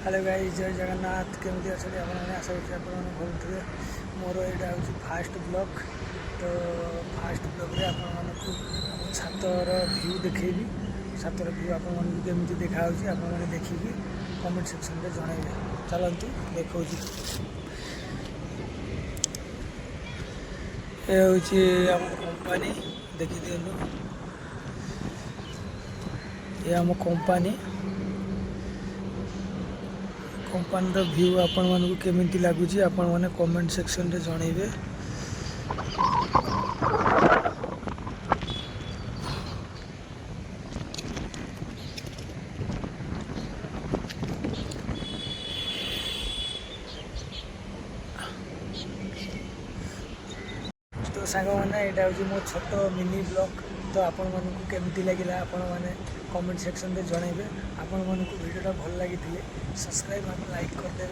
Hello guys, जय जगन्नाथ। केमती अच्छे आपने आशा करें भल थे। मोर यहाँ हूँ फास्ट ब्लॉग। तो फास्ट ब्लॉग आपको छातर व्यू देखी। छातर व्यू आपमती देखा आपने देखिकी कमेंट सेक्शन में जनइबे। चलतु देखा ये हूँ आम कंपनी देखी दिलु। ये आम कंपानी व्यू आपण मानक केमिति लगुच आपण मैंने कमेंट सेक्शन रे जनइबे। तो सांग मैंने यहाँ हूँ मो छोट मिनी ब्लॉग। तो आपण मानक केमिति लगिला आपण मैंने कमेंट सेक्शन रे जनइबे। आपण मानक वीडियोटा भल लगी सब्सक्राइब और लाइक करदे।